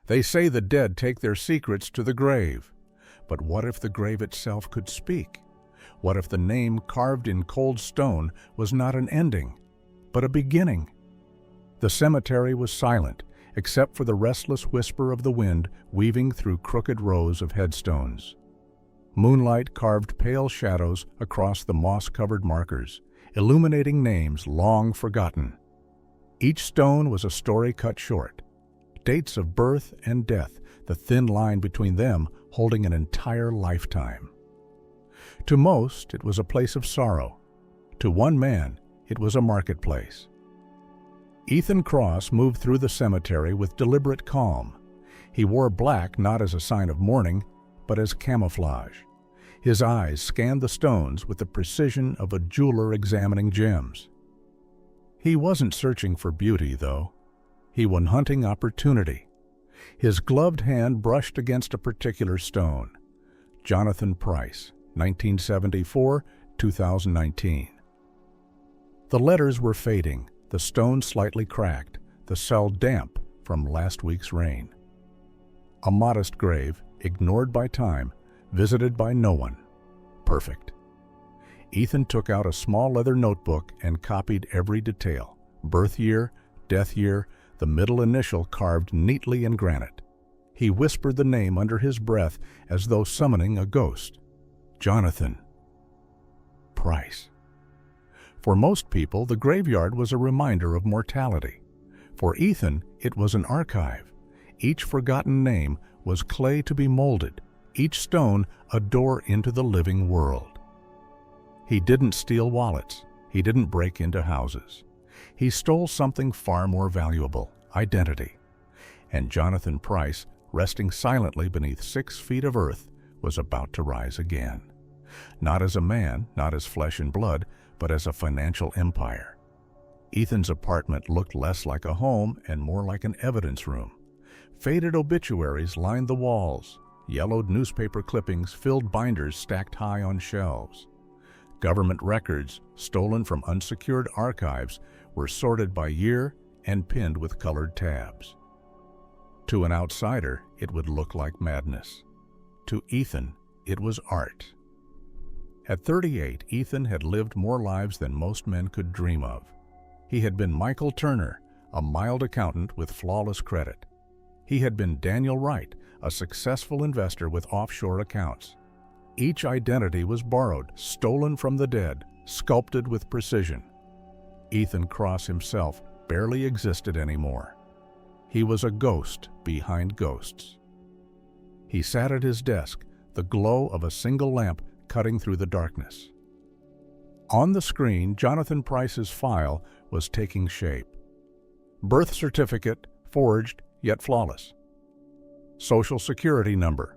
They say the dead take their secrets to the grave. But what if the grave itself could speak? What if the name carved in cold stone was not an ending, but a beginning? The cemetery was silent, except for the restless whisper of the wind weaving through crooked rows of headstones. Moonlight carved pale shadows across the moss-covered markers, illuminating names long forgotten. Each stone was a story cut short, dates of birth and death, the thin line between them holding an entire lifetime. To most, it was a place of sorrow. To one man, it was a marketplace. Ethan Cross moved through the cemetery with deliberate calm. He wore black not as a sign of mourning, but as camouflage. His eyes scanned the stones with the precision of a jeweler examining gems. He wasn't searching for beauty, though. He was hunting opportunity. His gloved hand brushed against a particular stone. Jonathan Price, 1974-2019. The letters were fading, the stone slightly cracked, the cell damp from last week's rain. A modest grave, ignored by time, visited by no one. Perfect. Ethan took out a small leather notebook and copied every detail: birth year, death year, the middle initial carved neatly in granite. He whispered the name under his breath as though summoning a ghost. Jonathan Price. For most people, the graveyard was a reminder of mortality. For Ethan, it was an archive. Each forgotten name was clay to be molded, each stone a door into the living world. He didn't steal wallets. He didn't break into houses. He stole something far more valuable: identity. And Jonathan Price, resting silently beneath 6 feet of earth, was about to rise again. Not as a man, not as flesh and blood, but as a financial empire. Ethan's apartment looked less like a home and more like an evidence room. Faded obituaries lined the walls. Yellowed newspaper clippings filled binders stacked high on shelves. Government records, stolen from unsecured archives, were sorted by year and pinned with colored tabs. To an outsider, it would look like madness. To Ethan, it was art. At 38, Ethan had lived more lives than most men could dream of. He had been Michael Turner, a mild accountant with flawless credit. He had been Daniel Wright, a successful investor with offshore accounts. Each identity was borrowed, stolen from the dead, sculpted with precision. Ethan Cross himself barely existed anymore. He was a ghost behind ghosts. He sat at his desk, the glow of a single lamp cutting through the darkness. On the screen, Jonathan Price's file was taking shape. Birth certificate, forged yet flawless. Social security number,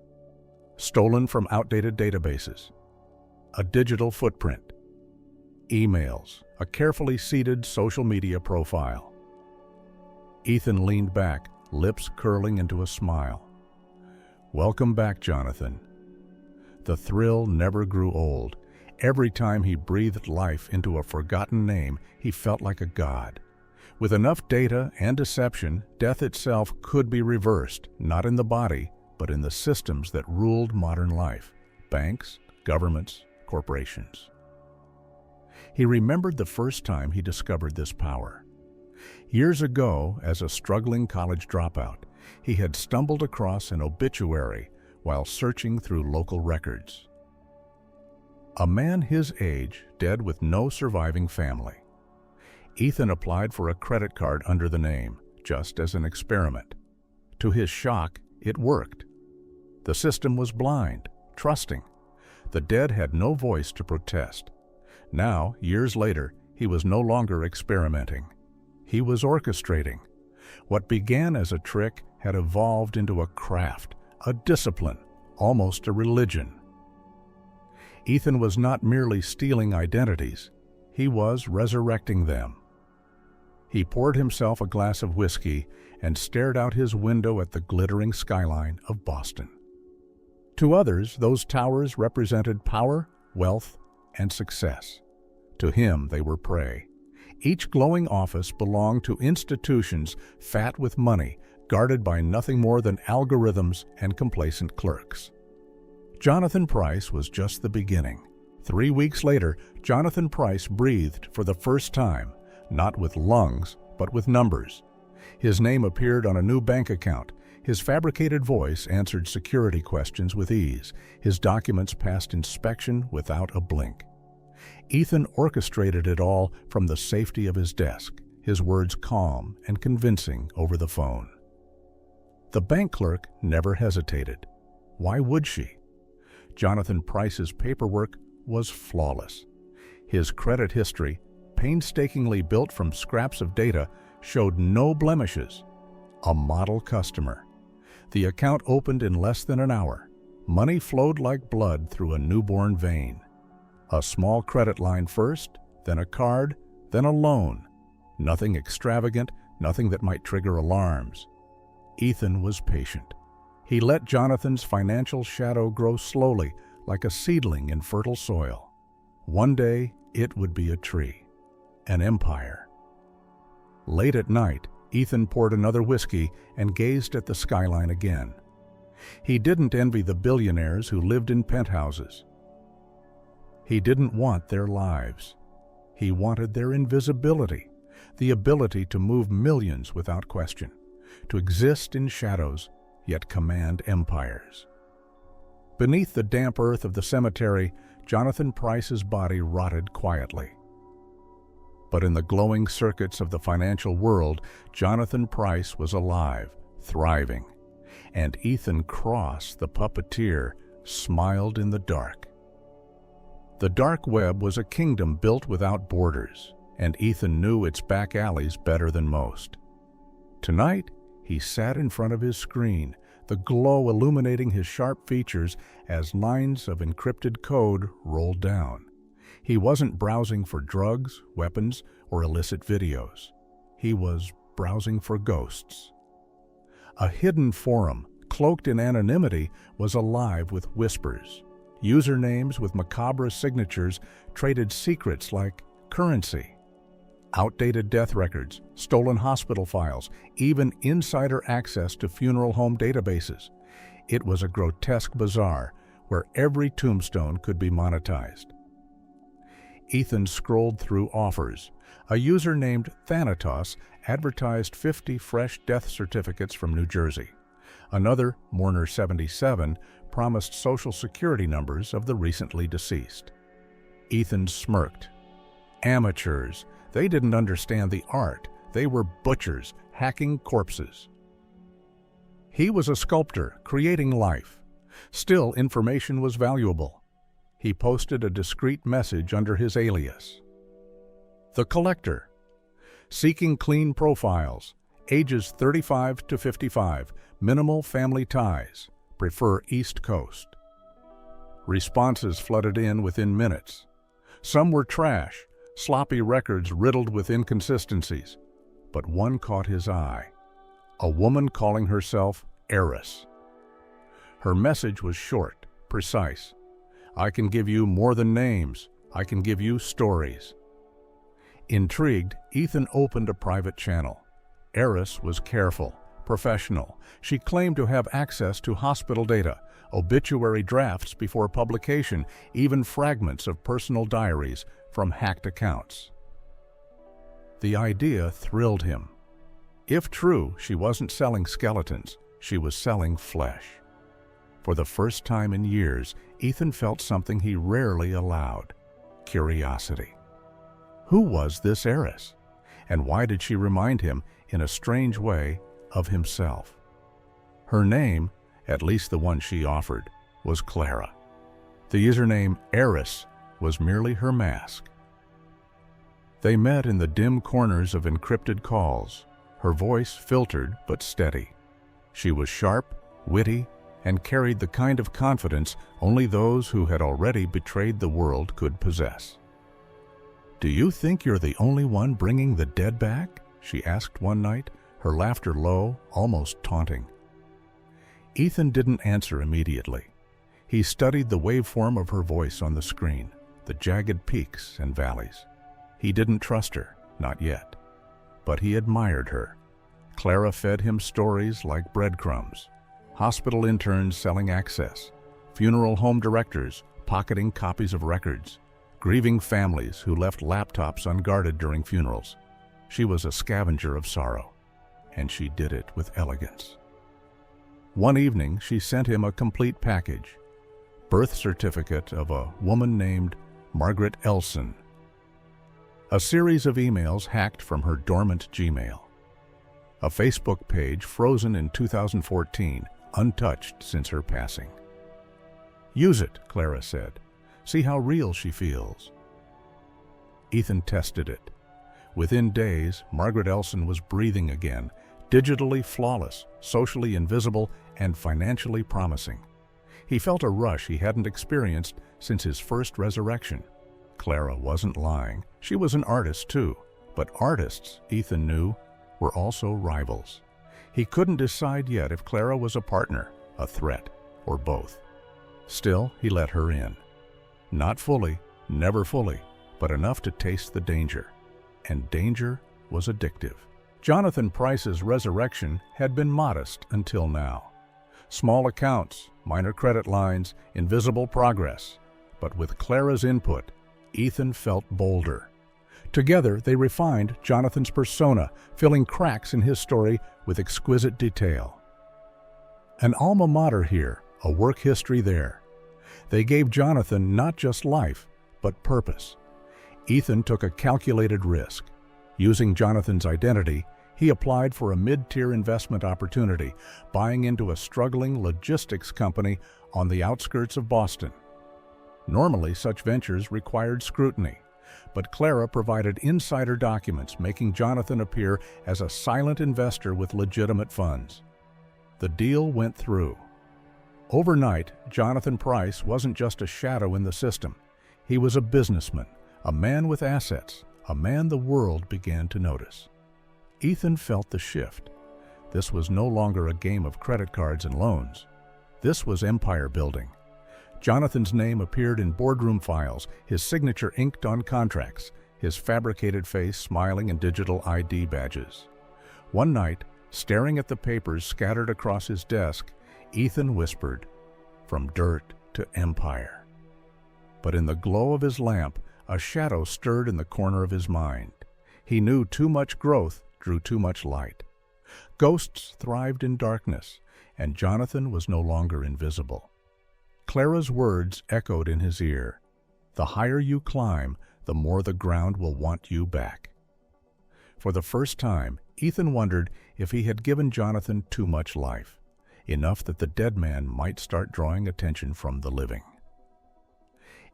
stolen from outdated databases. A digital footprint. Emails, a carefully seeded social media profile. Ethan leaned back, lips curling into a smile. Welcome back, Jonathan. The thrill never grew old. Every time he breathed life into a forgotten name, he felt like a god. With enough data and deception, death itself could be reversed, not in the body, but in the systems that ruled modern life: banks, governments, corporations. He remembered the first time he discovered this power. Years ago, as a struggling college dropout, he had stumbled across an obituary while searching through local records. A man his age, dead with no surviving family. Ethan applied for a credit card under the name, just as an experiment. To his shock, it worked. The system was blind, trusting. The dead had no voice to protest. Now, years later, he was no longer experimenting. He was orchestrating. What began as a trick had evolved into a craft, a discipline, almost a religion. Ethan was not merely stealing identities. He was resurrecting them. He poured himself a glass of whiskey and stared out his window at the glittering skyline of Boston. To others, those towers represented power, wealth, and success. To him, they were prey. Each glowing office belonged to institutions fat with money, guarded by nothing more than algorithms and complacent clerks. Jonathan Price was just the beginning. 3 weeks later, Jonathan Price breathed for the first time, not with lungs, but with numbers. His name appeared on a new bank account. His fabricated voice answered security questions with ease. His documents passed inspection without a blink. Ethan orchestrated it all from the safety of his desk, his words calm and convincing over the phone. The bank clerk never hesitated. Why would she? Jonathan Price's paperwork was flawless. His credit history, painstakingly built from scraps of data, showed no blemishes. A model customer. The account opened in less than an hour. Money flowed like blood through a newborn vein. A small credit line first, then a card, then a loan. Nothing extravagant, nothing that might trigger alarms. Ethan was patient. He let Jonathan's financial shadow grow slowly, like a seedling in fertile soil. One day, it would be a tree, an empire. Late at night, Ethan poured another whiskey and gazed at the skyline again. He didn't envy the billionaires who lived in penthouses. He didn't want their lives. He wanted their invisibility, the ability to move millions without question, to exist in shadows, yet command empires. Beneath the damp earth of the cemetery, Jonathan Price's body rotted quietly. But in the glowing circuits of the financial world, Jonathan Price was alive, thriving, and Ethan Cross, the puppeteer, smiled in the dark. The dark web was a kingdom built without borders, and Ethan knew its back alleys better than most. Tonight, he sat in front of his screen, the glow illuminating his sharp features as lines of encrypted code rolled down. He wasn't browsing for drugs, weapons, or illicit videos. He was browsing for ghosts. A hidden forum, cloaked in anonymity, was alive with whispers. Usernames with macabre signatures traded secrets like currency. Outdated death records, stolen hospital files, even insider access to funeral home databases. It was a grotesque bazaar where every tombstone could be monetized. Ethan scrolled through offers. A user named Thanatos advertised 50 fresh death certificates from New Jersey. Another, Mourner77, promised social security numbers of the recently deceased. Ethan smirked. Amateurs. They didn't understand the art. They were butchers, hacking corpses. He was a sculptor, creating life. Still, information was valuable. He posted a discreet message under his alias. The Collector. Seeking clean profiles. Ages 35 to 55. Minimal family ties. Prefer East Coast. Responses flooded in within minutes. Some were trash, sloppy records riddled with inconsistencies. But one caught his eye. A woman calling herself Heiress. Her message was short, precise. I can give you more than names. I can give you stories. Intrigued, Ethan opened a private channel. Heiress was careful, professional. She claimed to have access to hospital data, obituary drafts before publication, even fragments of personal diaries from hacked accounts. The idea thrilled him. If true, she wasn't selling skeletons, she was selling flesh. For the first time in years, Ethan felt something he rarely allowed: curiosity. Who was this heiress? And why did she remind him, in a strange way, of himself? Her name, at least the one she offered, was Clara. The username Heiress was merely her mask. They met in the dim corners of encrypted calls, her voice filtered but steady. She was sharp, witty, and carried the kind of confidence only those who had already betrayed the world could possess. "Do you think you're the only one bringing the dead back?" she asked one night, her laughter low, almost taunting. Ethan didn't answer immediately. He studied the waveform of her voice on the screen, the jagged peaks and valleys. He didn't trust her, not yet. But he admired her. Clara fed him stories like breadcrumbs, hospital interns selling access, funeral home directors pocketing copies of records, grieving families who left laptops unguarded during funerals. She was a scavenger of sorrow, and she did it with elegance. One evening, she sent him a complete package: birth certificate of a woman named Margaret Elson, a series of emails hacked from her dormant Gmail, a Facebook page frozen in 2014, untouched since her passing. "Use it," Clara said. "See how real she feels." Ethan tested it. Within days, Margaret Elson was breathing again, digitally flawless, socially invisible, and financially promising. He felt a rush he hadn't experienced since his first resurrection. Clara wasn't lying. She was an artist too. But artists, Ethan knew, were also rivals. He couldn't decide yet if Clara was a partner, a threat, or both. Still, he let her in. Not fully, never fully, but enough to taste the danger. And danger was addictive. Jonathan Pryce's resurrection had been modest until now. Small accounts, minor credit lines, invisible progress. But with Clara's input, Ethan felt bolder. Together, they refined Jonathan's persona, filling cracks in his story with exquisite detail. An alma mater here, a work history there. They gave Jonathan not just life, but purpose. Ethan took a calculated risk. Using Jonathan's identity, he applied for a mid-tier investment opportunity, buying into a struggling logistics company on the outskirts of Boston. Normally, such ventures required scrutiny, but Clara provided insider documents, making Jonathan appear as a silent investor with legitimate funds. The deal went through. Overnight, Jonathan Pryce wasn't just a shadow in the system. He was a businessman, a man with assets, a man the world began to notice. Ethan felt the shift. This was no longer a game of credit cards and loans. This was empire building. Jonathan's name appeared in boardroom files, his signature inked on contracts, his fabricated face smiling in digital ID badges. One night, staring at the papers scattered across his desk, Ethan whispered, "From dirt to empire." But in the glow of his lamp, a shadow stirred in the corner of his mind. He knew too much growth drew too much light. Ghosts thrived in darkness, and Jonathan was no longer invisible. Clara's words echoed in his ear. "The higher you climb, the more the ground will want you back." For the first time, Ethan wondered if he had given Jonathan too much life, enough that the dead man might start drawing attention from the living.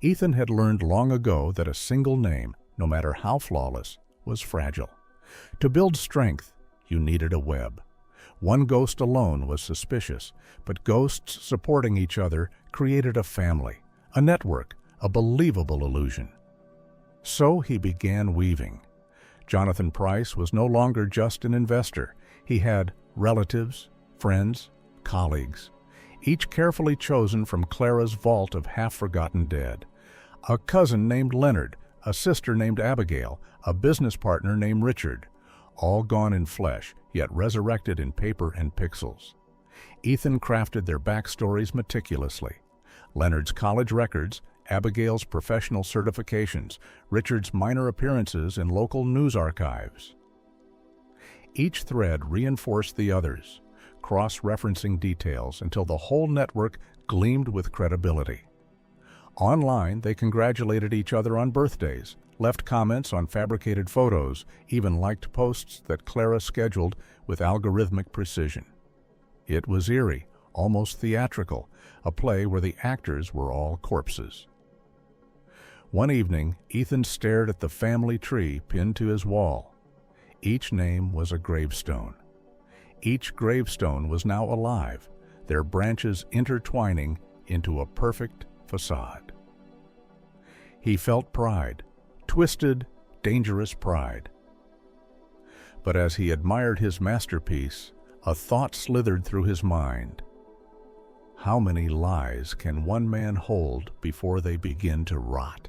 Ethan had learned long ago that a single name, no matter how flawless, was fragile. To build strength, you needed a web. One ghost alone was suspicious, but ghosts supporting each other created a family, a network, a believable illusion. So he began weaving. Jonathan Pryce was no longer just an investor. He had relatives, friends, colleagues, each carefully chosen from Clara's vault of half-forgotten dead. A cousin named Leonard, a sister named Abigail, a business partner named Richard, all gone in flesh, yet resurrected in paper and pixels. Ethan crafted their backstories meticulously. Leonard's college records, Abigail's professional certifications, Richard's minor appearances in local news archives. Each thread reinforced the others, cross-referencing details until the whole network gleamed with credibility. Online, they congratulated each other on birthdays, left comments on fabricated photos, even liked posts that Clara scheduled with algorithmic precision. It was eerie, almost theatrical, a play where the actors were all corpses. One evening, Ethan stared at the family tree pinned to his wall. Each name was a gravestone. Each gravestone was now alive, their branches intertwining into a perfect facade. He felt pride, twisted, dangerous pride. But as he admired his masterpiece, a thought slithered through his mind. How many lies can one man hold before they begin to rot?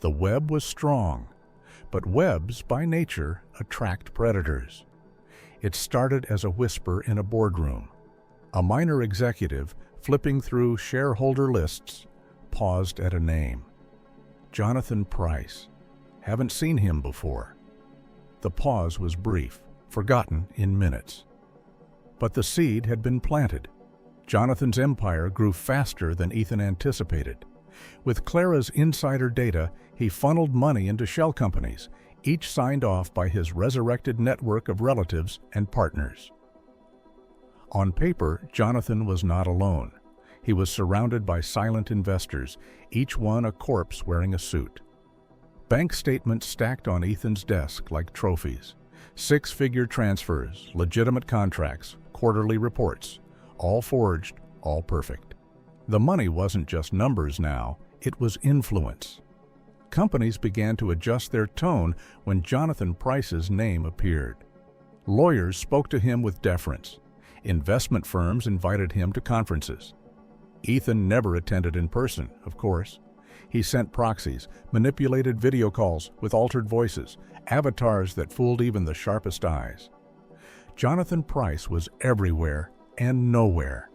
The web was strong, but webs by nature attract predators. It started as a whisper in a boardroom. A minor executive, flipping through shareholder lists, paused at a name. Jonathan Price. Haven't seen him before. The pause was brief, forgotten in minutes. But the seed had been planted. Jonathan's empire grew faster than Ethan anticipated. With Clara's insider data, he funneled money into shell companies, each signed off by his resurrected network of relatives and partners. On paper, Jonathan was not alone. He was surrounded by silent investors, each one a corpse wearing a suit. Bank statements stacked on Ethan's desk like trophies. Six-figure transfers, legitimate contracts, quarterly reports, all forged, all perfect. The money wasn't just numbers now, it was influence. Companies began to adjust their tone when Jonathan Price's name appeared. Lawyers spoke to him with deference. Investment firms invited him to conferences. Ethan never attended in person, of course. He sent proxies, manipulated video calls with altered voices, avatars that fooled even the sharpest eyes. Jonathan Price was everywhere and nowhere.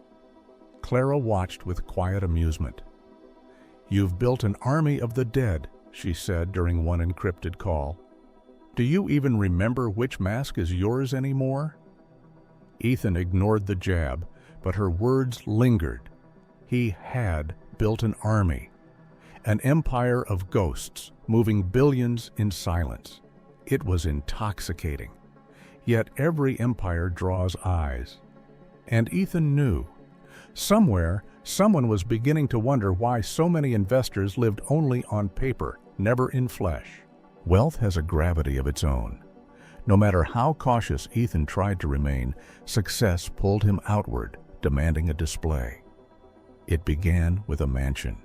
Clara watched with quiet amusement. "You've built an army of the dead," she said during one encrypted call. "Do you even remember which mask is yours anymore?" Ethan ignored the jab, but her words lingered. He had built an army, an empire of ghosts, moving billions in silence. It was intoxicating. Yet every empire draws eyes. And Ethan knew. Somewhere, someone was beginning to wonder why so many investors lived only on paper, never in flesh. Wealth has a gravity of its own. No matter how cautious Ethan tried to remain, success pulled him outward, demanding a display. It began with a mansion.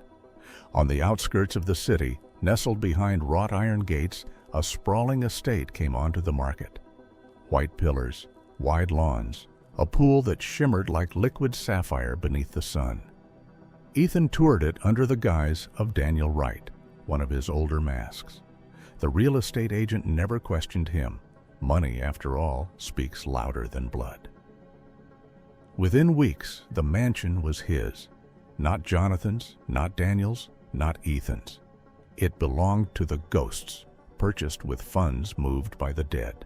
On the outskirts of the city, nestled behind wrought iron gates, a sprawling estate came onto the market. White pillars, wide lawns, a pool that shimmered like liquid sapphire beneath the sun. Ethan toured it under the guise of Daniel Wright, one of his older masks. The real estate agent never questioned him. Money, after all, speaks louder than blood. Within weeks, the mansion was his. Not Jonathan's, not Daniel's, not Ethan's. It belonged to the ghosts, purchased with funds moved by the dead.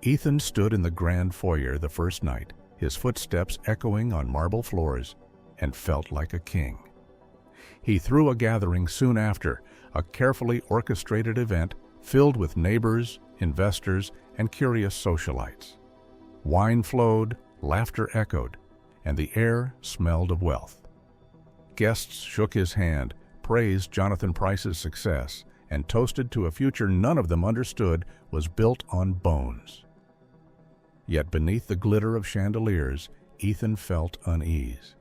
Ethan stood in the grand foyer the first night, his footsteps echoing on marble floors, and felt like a king. He threw a gathering soon after, a carefully orchestrated event filled with neighbors, investors, and curious socialites. Wine flowed, laughter echoed, and the air smelled of wealth. Guests shook his hand, praised Jonathan Price's success, and toasted to a future none of them understood was built on bones. Yet beneath the glitter of chandeliers, Ethan felt unease.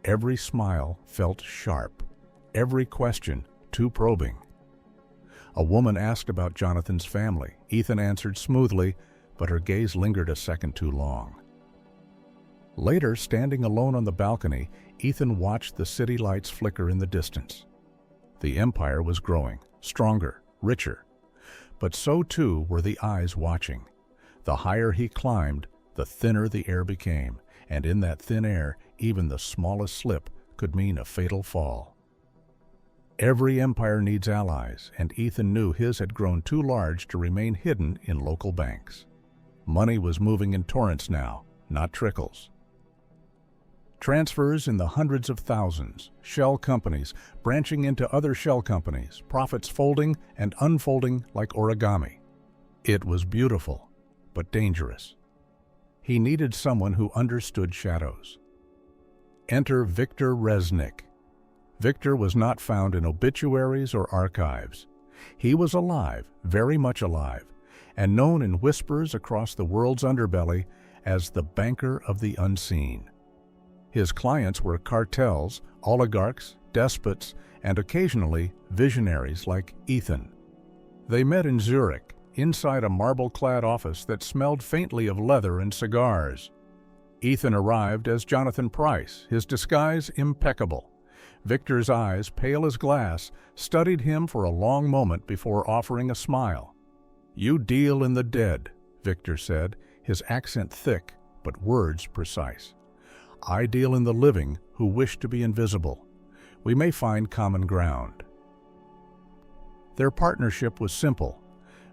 Every smile felt sharp, every question too probing. A woman asked about Jonathan's family. Ethan answered smoothly, but her gaze lingered a second too long. Later, standing alone on the balcony, Ethan watched the city lights flicker in the distance. The empire was growing, stronger, richer. But so too were the eyes watching. The higher he climbed, the thinner the air became, and in that thin air, even the smallest slip could mean a fatal fall. Every empire needs allies, and Ethan knew his had grown too large to remain hidden in local banks. Money was moving in torrents now, not trickles. Transfers in the hundreds of thousands, shell companies branching into other shell companies, profits folding and unfolding like origami. It was beautiful, but dangerous. He needed someone who understood shadows. Enter Victor Resnick. Victor was not found in obituaries or archives. He was alive, very much alive, and known in whispers across the world's underbelly as the banker of the unseen. His clients were cartels, oligarchs, despots, and occasionally visionaries like Ethan. They met in Zurich, inside a marble-clad office that smelled faintly of leather and cigars. Ethan arrived as Jonathan Price, his disguise impeccable. Victor's eyes, pale as glass, studied him for a long moment before offering a smile. "You deal in the dead," Victor said, his accent thick but words precise. I deal in the living who wish to be invisible. We may find common ground. Their partnership was simple.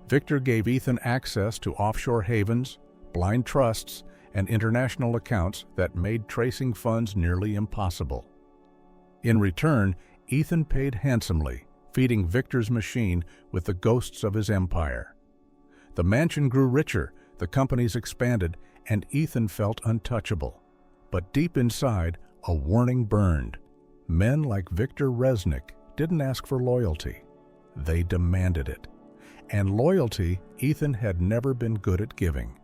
Victor gave Ethan access to offshore havens, blind trusts, and international accounts that made tracing funds nearly impossible. In return, Ethan paid handsomely, feeding Victor's machine with the ghosts of his empire. The mansion grew richer, the companies expanded, and Ethan felt untouchable. But deep inside, a warning burned. Men like Victor Resnick didn't ask for loyalty. They demanded it. And loyalty Ethan had never been good at giving.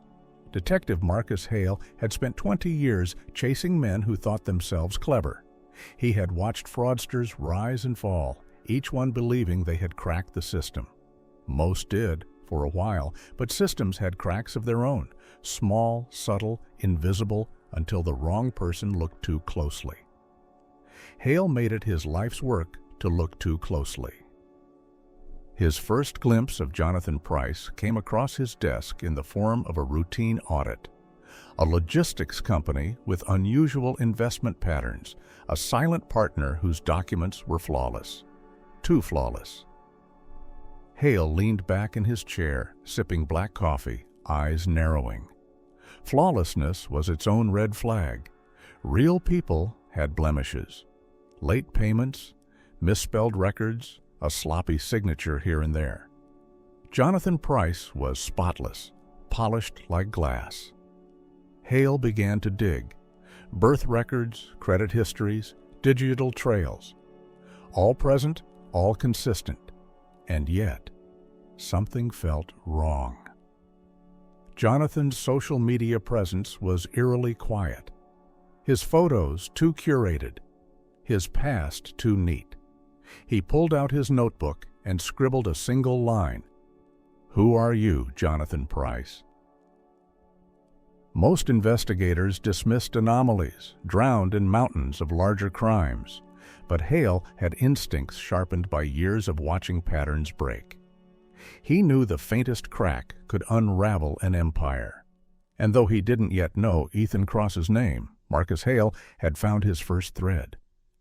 Detective Marcus Hale had spent 20 years chasing men who thought themselves clever. He had watched fraudsters rise and fall, each one believing they had cracked the system. Most did, for a while, but systems had cracks of their own, small, subtle, invisible, until the wrong person looked too closely. Hale made it his life's work to look too closely. His first glimpse of Jonathan Price came across his desk in the form of a routine audit. A logistics company with unusual investment patterns, a silent partner whose documents were flawless. Too flawless. Hale leaned back in his chair, sipping black coffee, eyes narrowing. Flawlessness was its own red flag. Real people had blemishes. Late payments, misspelled records, a sloppy signature here and there. Jonathan Price was spotless, polished like glass. Hale began to dig. Birth records, credit histories, digital trails. All present, all consistent. And yet, something felt wrong. Jonathan's social media presence was eerily quiet. His photos too curated. His past too neat. He pulled out his notebook and scribbled a single line. "Who are you, Jonathan Price?" Most investigators dismissed anomalies, drowned in mountains of larger crimes. But Hale had instincts sharpened by years of watching patterns break. He knew the faintest crack could unravel an empire. And though he didn't yet know Ethan Cross's name, Marcus Hale had found his first thread.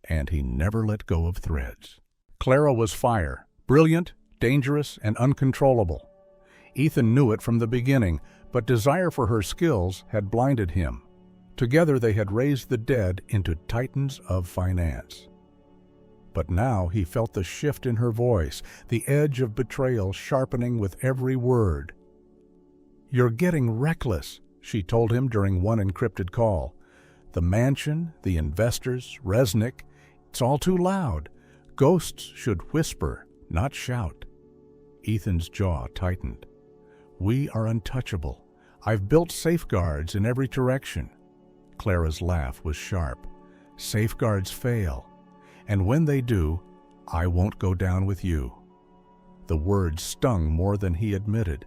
And he never let go of threads. Clara was fire, brilliant, dangerous, and uncontrollable. Ethan knew it from the beginning, but desire for her skills had blinded him. Together they had raised the dead into titans of finance. But now he felt the shift in her voice, the edge of betrayal sharpening with every word. "You're getting reckless," she told him during one encrypted call. "The mansion, the investors, Resnick, it's all too loud. Ghosts should whisper, not shout." Ethan's jaw tightened. "We are untouchable. I've built safeguards in every direction." Clara's laugh was sharp. "Safeguards fail. And when they do, I won't go down with you." The words stung more than he admitted.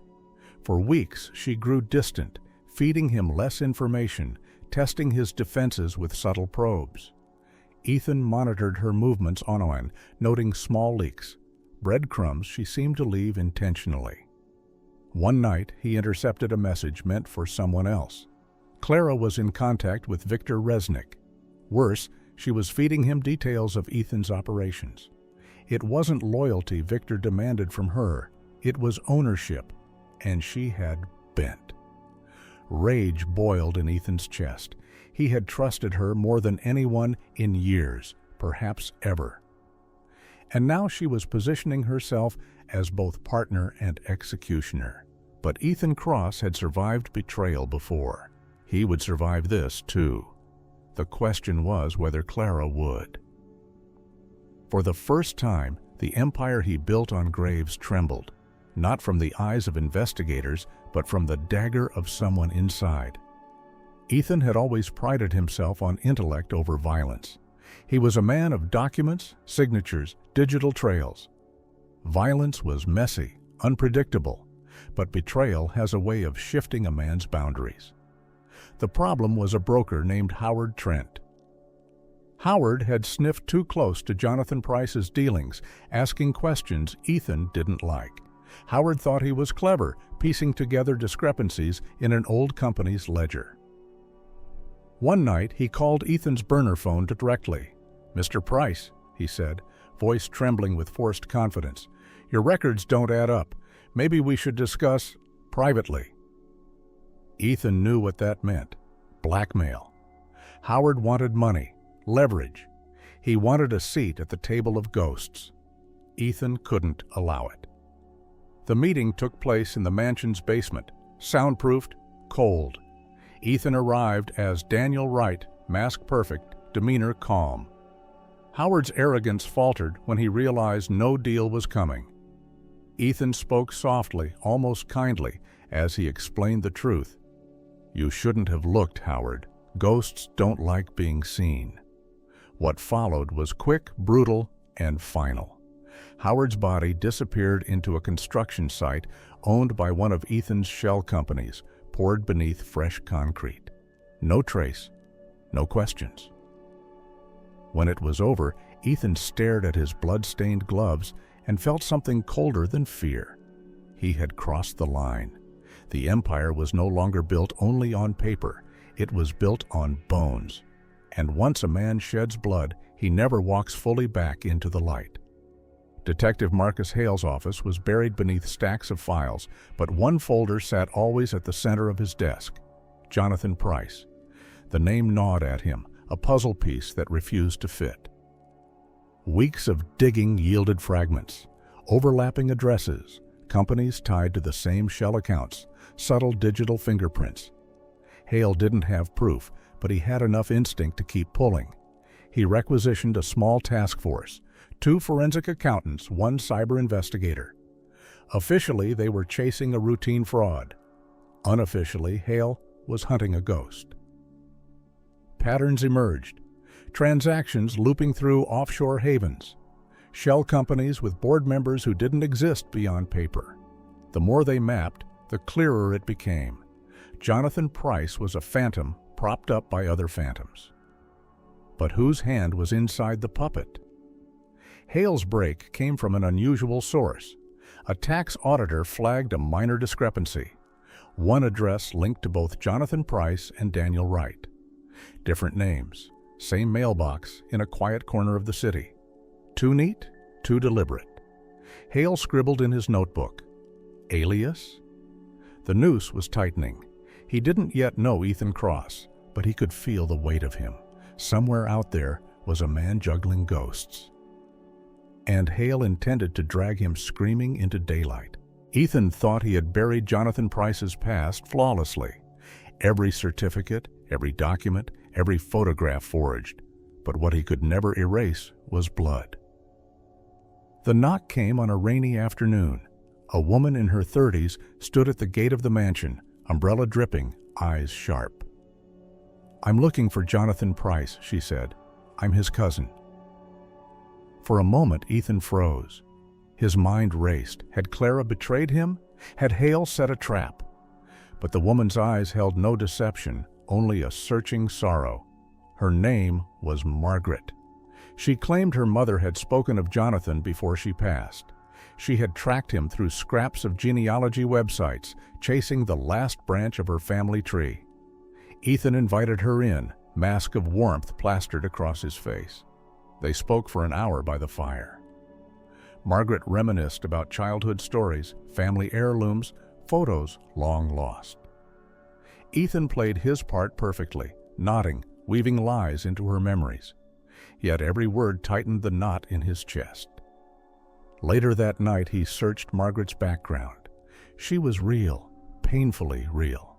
For weeks she grew distant, feeding him less information, testing his defenses with subtle probes. Ethan monitored her movements online, noting small leaks, breadcrumbs she seemed to leave intentionally. One night he intercepted a message meant for someone else. Clara was in contact with Victor Resnick. Worse, she was feeding him details of Ethan's operations. It wasn't loyalty Victor demanded from her, it was ownership, and she had bent. Rage boiled in Ethan's chest. He had trusted her more than anyone in years, perhaps ever. And now she was positioning herself as both partner and executioner. But Ethan Cross had survived betrayal before. He would survive this, too. The question was whether Clara would. For the first time, the empire he built on graves trembled, not from the eyes of investigators, but from the dagger of someone inside. Ethan had always prided himself on intellect over violence. He was a man of documents, signatures, digital trails. Violence was messy, unpredictable, but betrayal has a way of shifting a man's boundaries. The problem was a broker named Howard Trent. Howard had sniffed too close to Jonathan Price's dealings, asking questions Ethan didn't like. Howard thought he was clever, piecing together discrepancies in an old company's ledger. One night, he called Ethan's burner phone directly. "Mr. Price," he said, voice trembling with forced confidence, "your records don't add up. Maybe we should discuss privately." Ethan knew what that meant. Blackmail. Howard wanted money, leverage. He wanted a seat at the table of ghosts. Ethan couldn't allow it. The meeting took place in the mansion's basement, soundproofed, cold. Ethan arrived as Daniel Wright, mask perfect, demeanor calm. Howard's arrogance faltered when he realized no deal was coming. Ethan spoke softly, almost kindly, as he explained the truth. "You shouldn't have looked, Howard. Ghosts don't like being seen." What followed was quick, brutal, and final. Howard's body disappeared into a construction site owned by one of Ethan's shell companies, poured beneath fresh concrete. No trace, no questions. When it was over, Ethan stared at his blood-stained gloves and felt something colder than fear. He had crossed the line. The empire was no longer built only on paper. It was built on bones. And once a man sheds blood, he never walks fully back into the light. Detective Marcus Hale's office was buried beneath stacks of files, but one folder sat always at the center of his desk: Jonathan Price. The name gnawed at him, a puzzle piece that refused to fit. Weeks of digging yielded fragments, overlapping addresses, companies tied to the same shell accounts, subtle digital fingerprints. Hale didn't have proof, but he had enough instinct to keep pulling. He requisitioned a small task force, 2 forensic accountants, 1 cyber investigator. Officially, they were chasing a routine fraud. Unofficially, Hale was hunting a ghost. Patterns emerged. Transactions looping through offshore havens. Shell companies with board members who didn't exist beyond paper. The more they mapped, the clearer it became. Jonathan Price was a phantom propped up by other phantoms. But whose hand was inside the puppet? Hale's break came from an unusual source. A tax auditor flagged a minor discrepancy. One address linked to both Jonathan Price and Daniel Wright. Different names, same mailbox in a quiet corner of the city. Too neat, too deliberate. Hale scribbled in his notebook, "Alias?" The noose was tightening. He didn't yet know Ethan Cross, but he could feel the weight of him. Somewhere out there was a man juggling ghosts. And Hale intended to drag him screaming into daylight. Ethan thought he had buried Jonathan Price's past flawlessly. Every certificate, every document, every photograph forged. But what he could never erase was blood. The knock came on a rainy afternoon. A woman in her 30s stood at the gate of the mansion, umbrella dripping, eyes sharp. "I'm looking for Jonathan Price," she said. "I'm his cousin." For a moment, Ethan froze. His mind raced. Had Clara betrayed him? Had Hale set a trap? But the woman's eyes held no deception, only a searching sorrow. Her name was Margaret. She claimed her mother had spoken of Jonathan before she passed. She had tracked him through scraps of genealogy websites, chasing the last branch of her family tree. Ethan invited her in, mask of warmth plastered across his face. They spoke for an hour by the fire. Margaret reminisced about childhood stories, family heirlooms, photos long lost. Ethan played his part perfectly, nodding, weaving lies into her memories. Yet every word tightened the knot in his chest. Later that night, he searched Margaret's background. She was real, painfully real.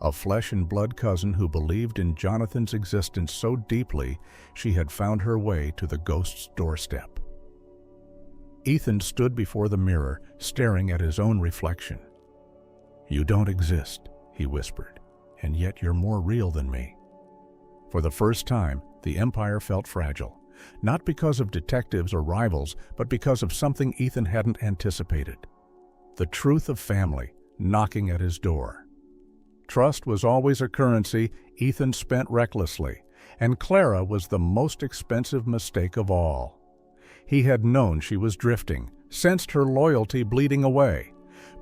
A flesh and blood cousin who believed in Jonathan's existence so deeply she had found her way to the ghost's doorstep. Ethan stood before the mirror, staring at his own reflection. "You don't exist," he whispered, "and yet you're more real than me." For the first time, the empire felt fragile, not because of detectives or rivals, but because of something Ethan hadn't anticipated. The truth of family knocking at his door. Trust was always a currency Ethan spent recklessly, and Clara was the most expensive mistake of all. He had known she was drifting, sensed her loyalty bleeding away,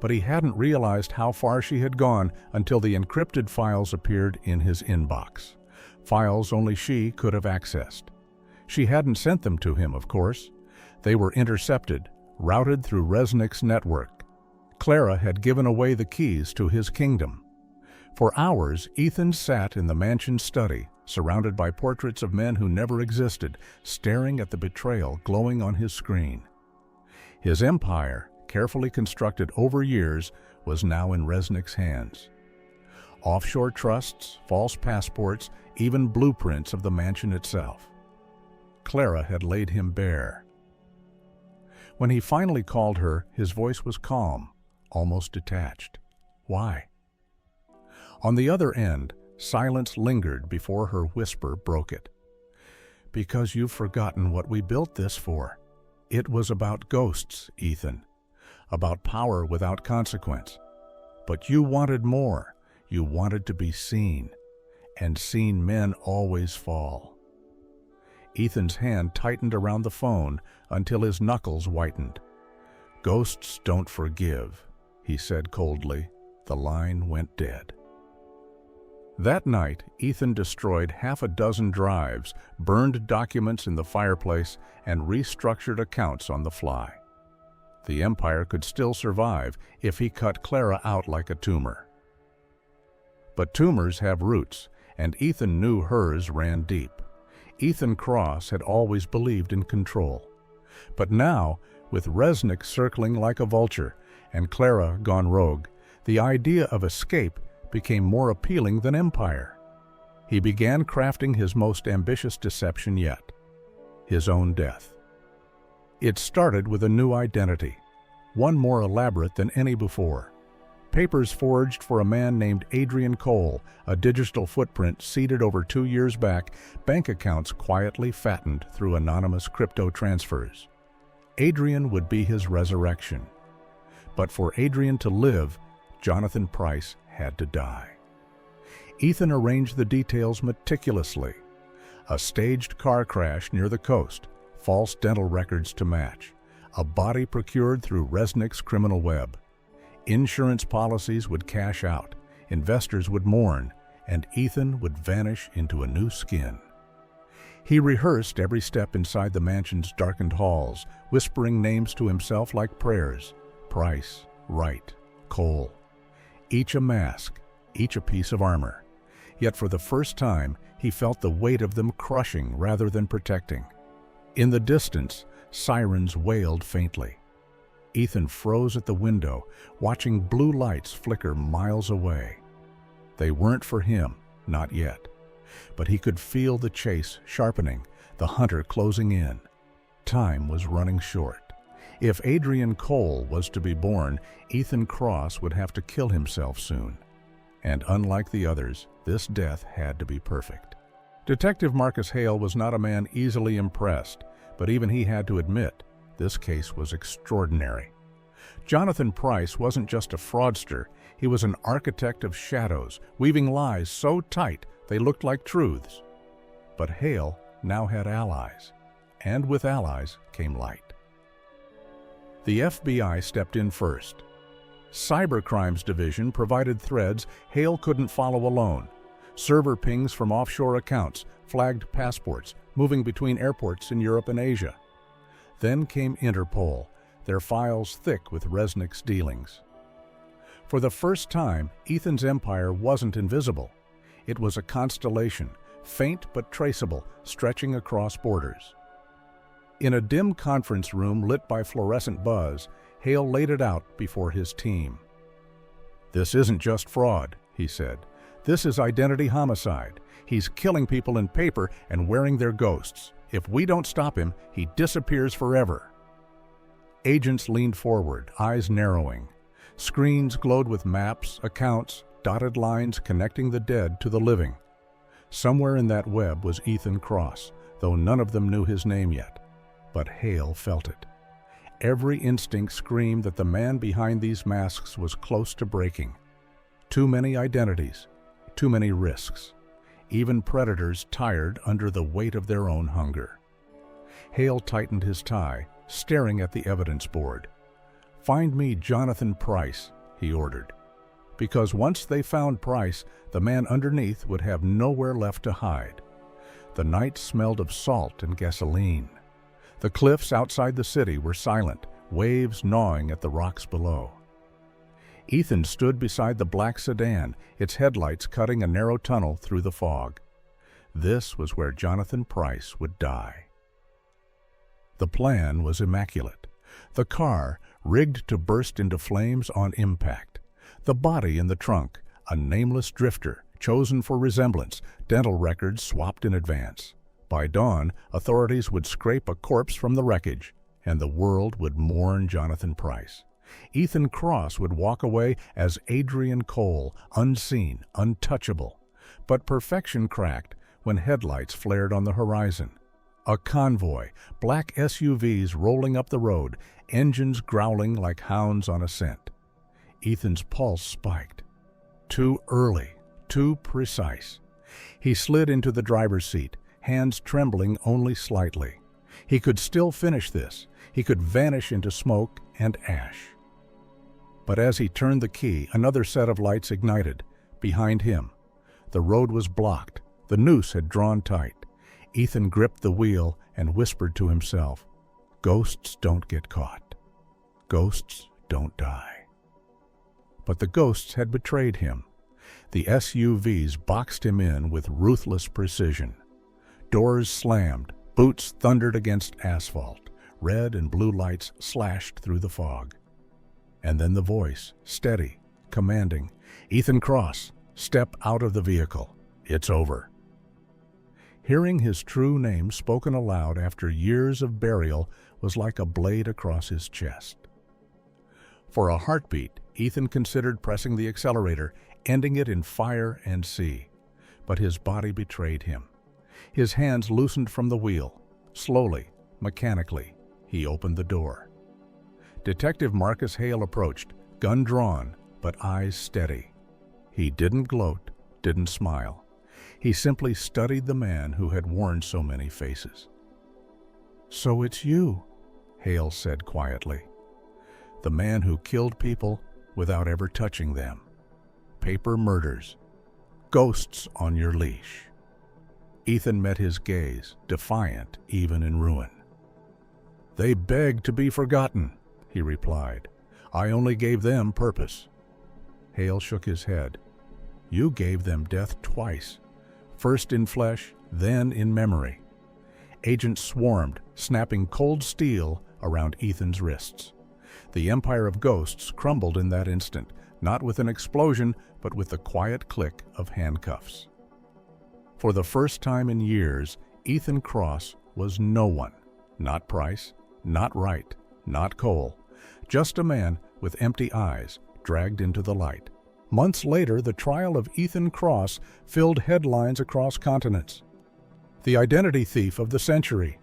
but he hadn't realized how far she had gone until the encrypted files appeared in his inbox. Files only she could have accessed. She hadn't sent them to him, of course. They were intercepted, routed through Resnick's network. Clara had given away the keys to his kingdom. For hours, Ethan sat in the mansion's study, surrounded by portraits of men who never existed, staring at the betrayal glowing on his screen. His empire, carefully constructed over years, was now in Resnick's hands. Offshore trusts, false passports, even blueprints of the mansion itself. Clara had laid him bare. When he finally called her, his voice was calm, almost detached. Why? On the other end, silence lingered before her whisper broke it. Because you've forgotten what we built this for. It was about ghosts, Ethan. About power without consequence. But you wanted more. You wanted to be seen. And seen men always fall. Ethan's hand tightened around the phone until his knuckles whitened. Ghosts don't forgive, he said coldly. The line went dead. That night, Ethan destroyed half a dozen drives, burned documents in the fireplace, and restructured accounts on the fly. The empire could still survive if he cut Clara out like a tumor. But tumors have roots, and Ethan knew hers ran deep. Ethan Cross had always believed in control. But now, with Resnick circling like a vulture and Clara gone rogue, the idea of escape became more appealing than empire. He began crafting his most ambitious deception yet, his own death. It started with a new identity, one more elaborate than any before. Papers forged for a man named Adrian Cole, a digital footprint seeded over 2 years back, bank accounts quietly fattened through anonymous crypto transfers. Adrian would be his resurrection. But for Adrian to live, Jonathan Price had to die. Ethan arranged the details meticulously. A staged car crash near the coast, false dental records to match, a body procured through Resnick's criminal web. Insurance policies would cash out, investors would mourn, and Ethan would vanish into a new skin. He rehearsed every step inside the mansion's darkened halls, whispering names to himself like prayers. Price, Wright, Cole. Each a mask, each a piece of armor. Yet for the first time, he felt the weight of them crushing rather than protecting. In the distance, sirens wailed faintly. Ethan froze at the window, watching blue lights flicker miles away. They weren't for him, not yet. But he could feel the chase sharpening, the hunter closing in. Time was running short. If Adrian Cole was to be born, Ethan Cross would have to kill himself soon. And unlike the others, this death had to be perfect. Detective Marcus Hale was not a man easily impressed, but even he had to admit this case was extraordinary. Jonathan Price wasn't just a fraudster, he was an architect of shadows, weaving lies so tight they looked like truths. But Hale now had allies, and with allies came light. The FBI stepped in first. Cybercrimes Division provided threads Hale couldn't follow alone. Server pings from offshore accounts, flagged passports, moving between airports in Europe and Asia. Then came Interpol, their files thick with Resnick's dealings. For the first time, Ethan's empire wasn't invisible. It was a constellation, faint but traceable, stretching across borders. In a dim conference room lit by fluorescent buzz, Hale laid it out before his team. "This isn't just fraud," he said. "This is identity homicide. He's killing people in paper and wearing their ghosts. If we don't stop him, he disappears forever." Agents leaned forward, eyes narrowing. Screens glowed with maps, accounts, dotted lines connecting the dead to the living. Somewhere in that web was Ethan Cross, though none of them knew his name yet. But Hale felt it. Every instinct screamed that the man behind these masks was close to breaking. Too many identities, too many risks. Even predators tired under the weight of their own hunger. Hale tightened his tie, staring at the evidence board. "Find me Jonathan Price," he ordered. Because once they found Price, the man underneath would have nowhere left to hide. The night smelled of salt and gasoline. The cliffs outside the city were silent, waves gnawing at the rocks below. Ethan stood beside the black sedan, its headlights cutting a narrow tunnel through the fog. This was where Jonathan Price would die. The plan was immaculate. The car, rigged to burst into flames on impact. The body in the trunk, a nameless drifter, chosen for resemblance, dental records swapped in advance. By dawn, authorities would scrape a corpse from the wreckage, and the world would mourn Jonathan Price. Ethan Cross would walk away as Adrian Cole, unseen, untouchable. But perfection cracked when headlights flared on the horizon. A convoy, black SUVs rolling up the road, engines growling like hounds on a scent. Ethan's pulse spiked. Too early, too precise. He slid into the driver's seat, hands trembling only slightly. He could still finish this. He could vanish into smoke and ash. But as he turned the key, another set of lights ignited. Behind him, the road was blocked. The noose had drawn tight. Ethan gripped the wheel and whispered to himself, "Ghosts don't get caught. Ghosts don't die." But the ghosts had betrayed him. The SUVs boxed him in with ruthless precision. Doors slammed, boots thundered against asphalt. Red and blue lights slashed through the fog. And then the voice, steady, commanding, "Ethan Cross, step out of the vehicle. It's over." Hearing his true name spoken aloud after years of burial was like a blade across his chest. For a heartbeat, Ethan considered pressing the accelerator, ending it in fire and sea. But his body betrayed him. His hands loosened from the wheel. Slowly, mechanically, he opened the door. Detective Marcus Hale approached, gun drawn, but eyes steady. He didn't gloat, didn't smile. He simply studied the man who had worn so many faces. "So it's you," Hale said quietly. "The man who killed people without ever touching them. Paper murders. Ghosts on your leash." Ethan met his gaze, defiant even in ruin. "They beg to be forgotten," he replied. "I only gave them purpose." Hale shook his head. "You gave them death twice, first in flesh, then in memory." Agents swarmed, snapping cold steel around Ethan's wrists. The empire of ghosts crumbled in that instant, not with an explosion, but with the quiet click of handcuffs. For the first time in years, Ethan Cross was no one. Not Price, not Wright, not Cole. Just a man with empty eyes, dragged into the light. Months later, the trial of Ethan Cross filled headlines across continents. The identity thief of the century.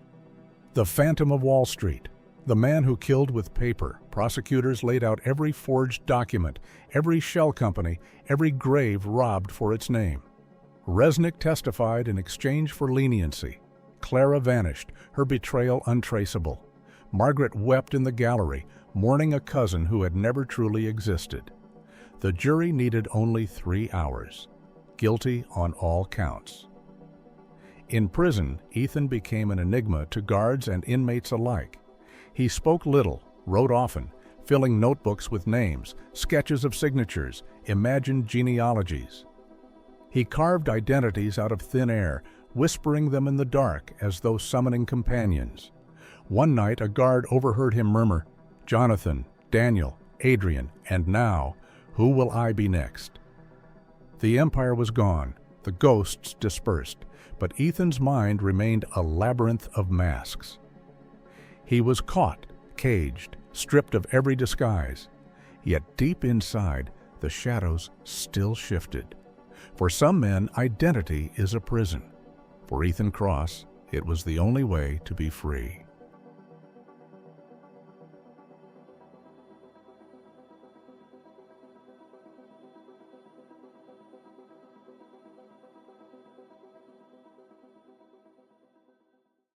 The Phantom of Wall Street. The man who killed with paper. Prosecutors laid out every forged document, every shell company, every grave robbed for its name. Resnick testified in exchange for leniency. Clara vanished, her betrayal untraceable. Margaret wept in the gallery, mourning a cousin who had never truly existed. The jury needed only 3 hours. Guilty on all counts. In prison, Ethan became an enigma to guards and inmates alike. He spoke little, wrote often, filling notebooks with names, sketches of signatures, imagined genealogies. He carved identities out of thin air, whispering them in the dark as though summoning companions. One night, a guard overheard him murmur, "Jonathan, Daniel, Adrian, and now, who will I be next?" The empire was gone, the ghosts dispersed, but Ethan's mind remained a labyrinth of masks. He was caught, caged, stripped of every disguise. Yet deep inside, the shadows still shifted. For some men, identity is a prison. For Ethan Cross, it was the only way to be free.